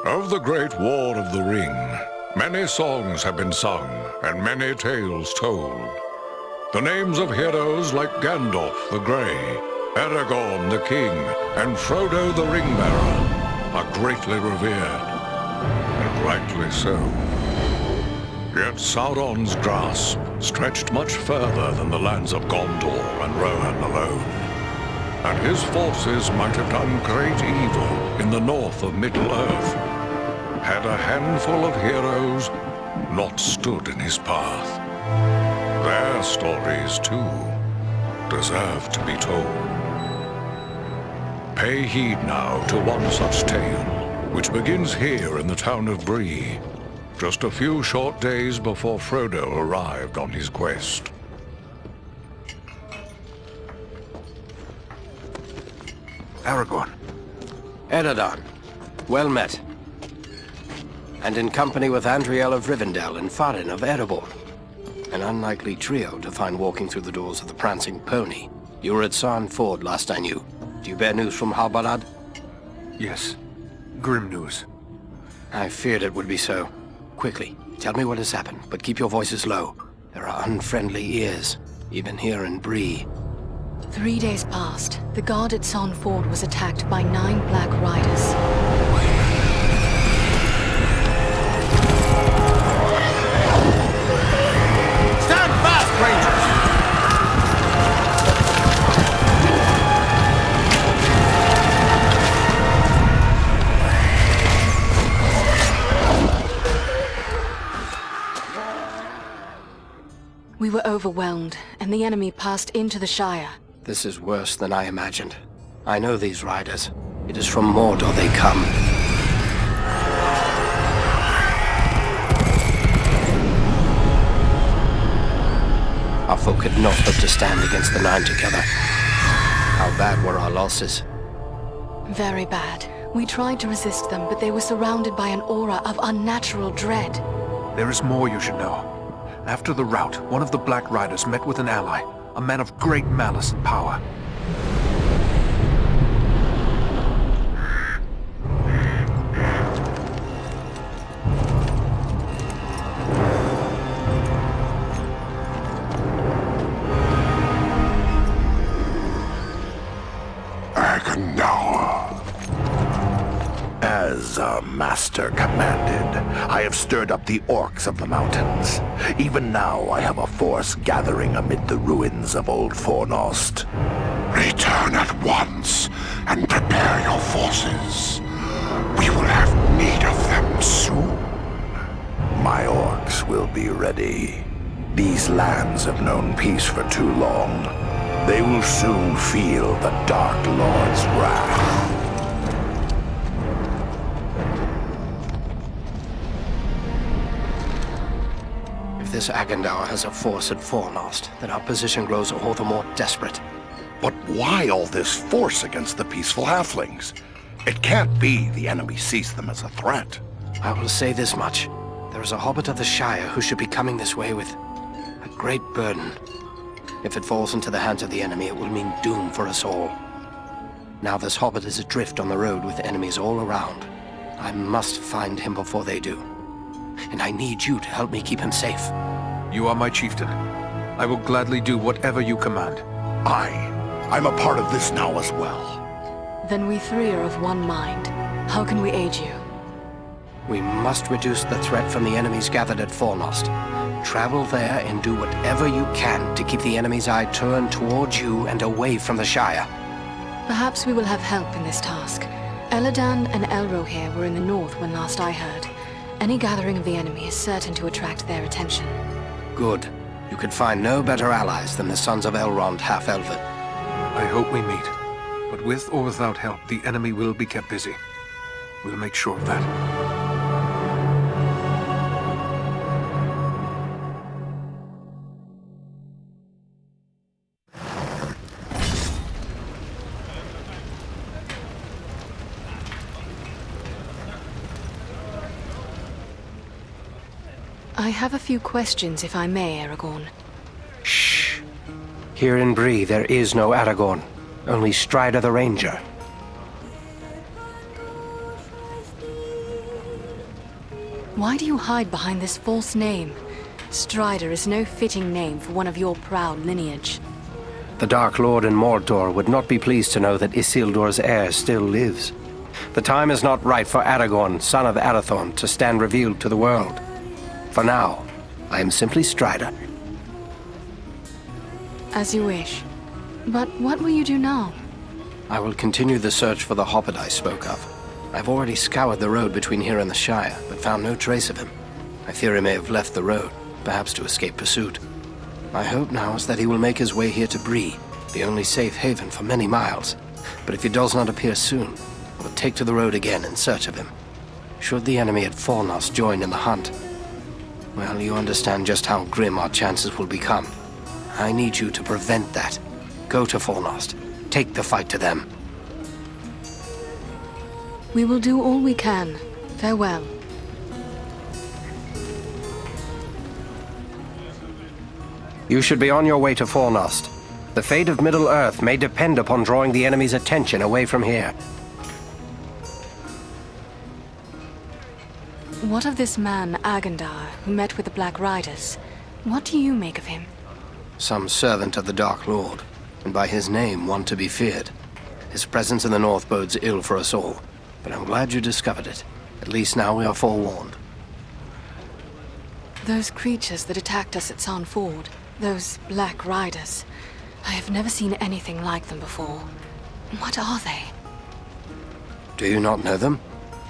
Of the Great War of the Ring, many songs have been sung and many tales told. The names of heroes like Gandalf the Grey, Aragorn the King, and Frodo the Ring-Bearer are greatly revered, and rightly so. Yet Sauron's grasp stretched much further than the lands of Gondor and Rohan alone, and his forces might have done great evil in the north of Middle-earth, had a handful of heroes not stood in his path. Their stories, too, deserve to be told. Pay heed now to one such tale, which begins here in the town of Bree, just a few short days before Frodo arrived on his quest. Aragorn. Eredon, well met. And in company with Andriel of Rivendell and Farin of Erebor. An unlikely trio to find walking through the doors of the Prancing Pony. You were at Sarn Ford last I knew. Do you bear news from Halbarad? Yes. Grim news. I feared it would be so. Quickly, tell me what has happened, but keep your voices low. There are unfriendly ears, even here in Bree. 3 days passed. The guard at Sarn Ford was attacked by 9 Black Riders. Stand fast, Rangers! We were overwhelmed, and the enemy passed into the Shire. This is worse than I imagined. I know these riders. It is from Mordor they come. Our folk could not hope to stand against the 9 together. How bad were our losses? Very bad. We tried to resist them, but they were surrounded by an aura of unnatural dread. There is more you should know. After the rout, one of the Black Riders met with an ally, a man of great malice and power. As our master commanded, I have stirred up the orcs of the mountains. Even now I have a force gathering amid the ruins of Old Fornost. Return at once and prepare your forces. We will have need of them soon. My orcs will be ready. These lands have known peace for too long. They will soon feel the Dark Lord's wrath. If this Agandaur has a force at Fornost, then our position grows all the more desperate. But why all this force against the peaceful halflings? It can't be the enemy sees them as a threat. I will say this much. There is a hobbit of the Shire who should be coming this way with a great burden. If it falls into the hands of the enemy, it will mean doom for us all. Now this hobbit is adrift on the road with enemies all around. I must find him before they do. And I need you to help me keep him safe. You are my chieftain. I will gladly do whatever you command. I'm a part of this now as well. Then we 3 are of one mind. How can we aid you? We must reduce the threat from the enemies gathered at Fornost. Travel there and do whatever you can to keep the enemy's eye turned towards you and away from the Shire. Perhaps we will have help in this task. Elladan and Elrohir were in the north when last I heard. Any gathering of the enemy is certain to attract their attention. Good. You could find no better allies than the sons of Elrond half-elven. I hope we meet. But with or without help, the enemy will be kept busy. We'll make sure of that. I have a few questions, if I may, Aragorn. Shh. Here in Bree, there is no Aragorn. Only Strider the Ranger. Why do you hide behind this false name? Strider is no fitting name for one of your proud lineage. The Dark Lord in Mordor would not be pleased to know that Isildur's heir still lives. The time is not right for Aragorn, son of Arathorn, to stand revealed to the world. For now, I am simply Strider. As you wish. But what will you do now? I will continue the search for the hobbit I spoke of. I've already scoured the road between here and the Shire, but found no trace of him. I fear he may have left the road, perhaps to escape pursuit. My hope now is that he will make his way here to Bree, the only safe haven for many miles. But if he does not appear soon, I will take to the road again in search of him. Should the enemy at Fornost join in the hunt, well, you understand just how grim our chances will become. I need you to prevent that. Go to Fornost. Take the fight to them. We will do all we can. Farewell. You should be on your way to Fornost. The fate of Middle-earth may depend upon drawing the enemy's attention away from here. What of this man, Agandar, who met with the Black Riders? What do you make of him? Some servant of the Dark Lord, and by his name one to be feared. His presence in the north bodes ill for us all, but I'm glad you discovered it. At least now we are forewarned. Those creatures that attacked us at San Ford, those Black Riders, I have never seen anything like them before. What are they? Do you not know them?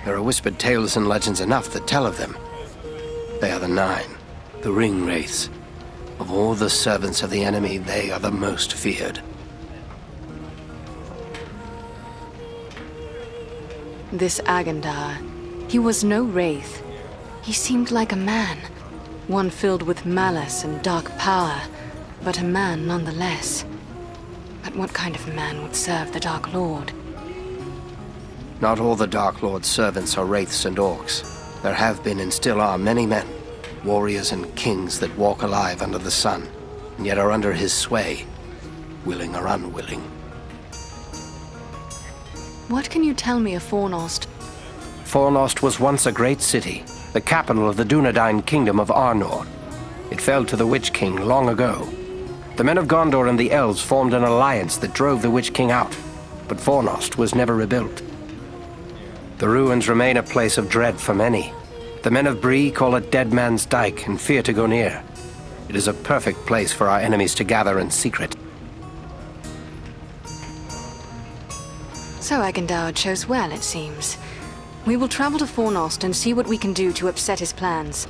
There are whispered tales and legends enough that tell of them. They are the Nine, the Ring Wraiths. Of all the servants of the enemy, they are the most feared. This Agandar, he was no wraith. He seemed like a man, one filled with malice and dark power, but a man nonetheless. But what kind of man would serve the Dark Lord? Not all the Dark Lord's servants are wraiths and orcs. There have been and still are many men, warriors and kings that walk alive under the sun, and yet are under his sway, willing or unwilling. What can you tell me of Fornost? Fornost was once a great city, the capital of the Dunedain kingdom of Arnor. It fell to the Witch King long ago. The men of Gondor and the elves formed an alliance that drove the Witch King out, but Fornost was never rebuilt. The ruins remain a place of dread for many. The men of Bree call it Dead Man's Dyke and fear to go near. It is a perfect place for our enemies to gather in secret. So Agandar chose well, it seems. We will travel to Fornost and see what we can do to upset his plans.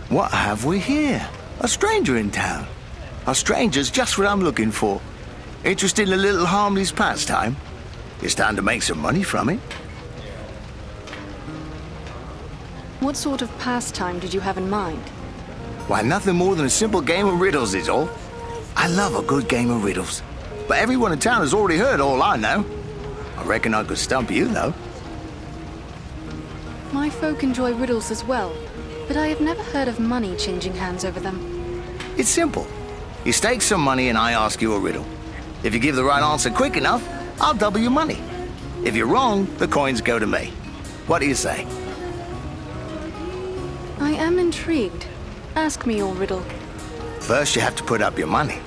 What have we here? A stranger in town. A stranger's just what I'm looking for. Interested in a little harmless pastime? It's time to make some money from it. What sort of pastime did you have in mind? Why, nothing more than a simple game of riddles is all. I love a good game of riddles. But everyone in town has already heard all I know. I reckon I could stump you, though. My folk enjoy riddles as well, but I have never heard of money changing hands over them. It's simple. You stake some money and I ask you a riddle. If you give the right answer quick enough, I'll double your money. If you're wrong, the coins go to me. What do you say? I am intrigued. Ask me your riddle. First, you have to put up your money.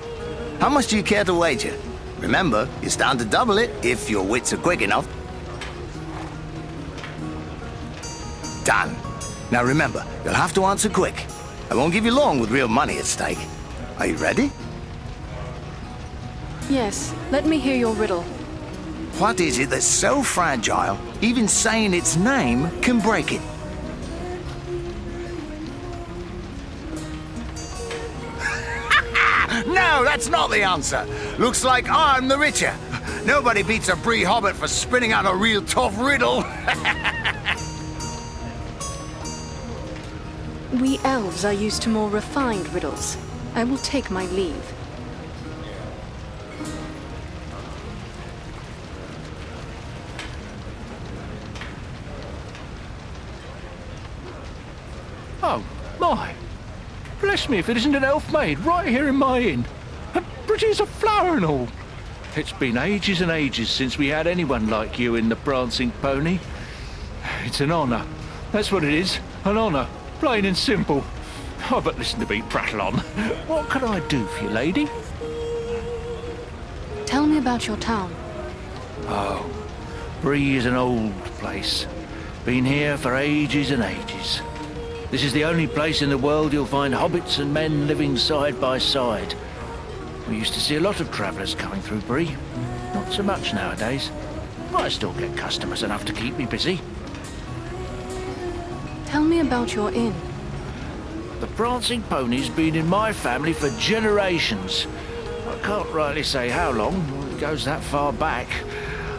How much do you care to wager? Remember, you stand to double it if your wits are quick enough. Done. Now remember, you'll have to answer quick. I won't give you long with real money at stake. Are you ready? Yes, let me hear your riddle. What is it that's so fragile, even saying its name can break it? No, that's not the answer. Looks like I'm the richer. Nobody beats a Bree hobbit for spinning out a real tough riddle. We elves are used to more refined riddles. I will take my leave. Oh, my. Bless me if it isn't an elf maid right here in my inn. And pretty as a flower and all. It's been ages and ages since we had anyone like you in the Prancing Pony. It's an honour. That's what it is. An honour. Plain and simple. Oh, but listen to me prattle on. What can I do for you, lady? Tell me about your town. Oh, Bree is an old place. Been here for ages and ages. This is the only place in the world you'll find hobbits and men living side by side. We used to see a lot of travellers coming through Bree. Not so much nowadays. But I still get customers enough to keep me busy. Tell me about your inn. The Prancing Pony's been in my family for generations. I can't rightly say how long. It goes that far back.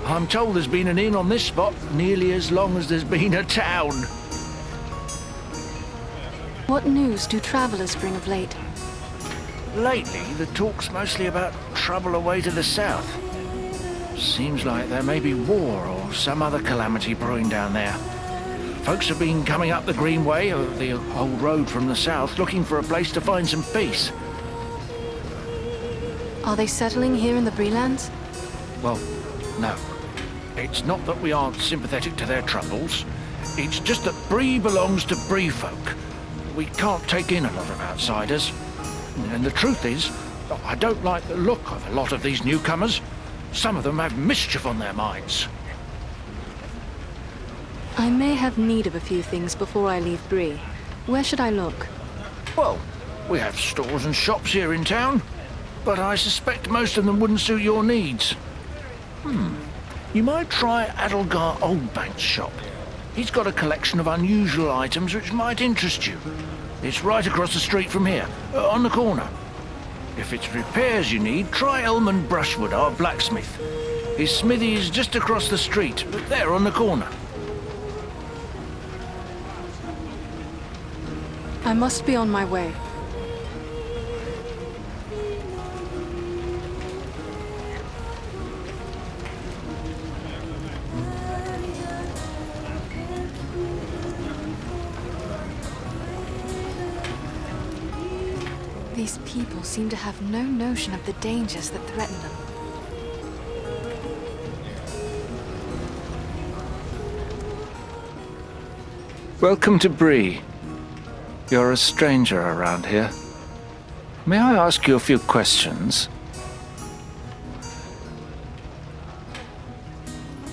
I'm told there's been an inn on this spot nearly as long as there's been a town. What news do travellers bring of late? Lately, the talk's mostly about trouble away to the south. Seems like there may be war or some other calamity brewing down there. Folks have been coming up the Greenway, or the old road from the south, looking for a place to find some peace. Are they settling here in the Breelands? Well, no. It's not that we aren't sympathetic to their troubles. It's just that Bree belongs to Bree folk. We can't take in a lot of outsiders. And the truth is, I don't like the look of a lot of these newcomers. Some of them have mischief on their minds. I may have need of a few things before I leave Bree. Where should I look? Well, we have stores and shops here in town, but I suspect most of them wouldn't suit your needs. You might try Adelgar Oldbank's shop. He's got a collection of unusual items which might interest you. It's right across the street from here, on the corner. If it's repairs you need, try Elman Brushwood, our blacksmith. His smithy is just across the street, there on the corner. I must be on my way. These people seem to have no notion of the dangers that threaten them. Welcome to Bree. You're a stranger around here. May I ask you a few questions?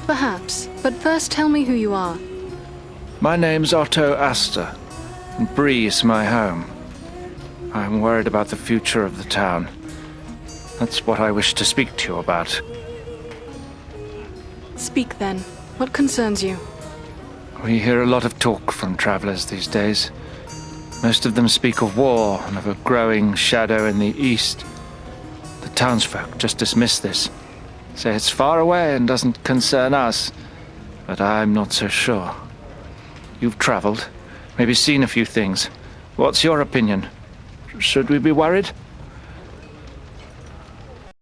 Perhaps, but first tell me who you are. My name's Otto Astor, and Bree is my home. I'm worried about the future of the town. That's what I wish to speak to you about. Speak then. What concerns you? We hear a lot of talk from travelers these days. Most of them speak of war and of a growing shadow in the east. The townsfolk just dismiss this. Say it's far away and doesn't concern us. But I'm not so sure. You've traveled, maybe seen a few things. What's your opinion? Should we be worried?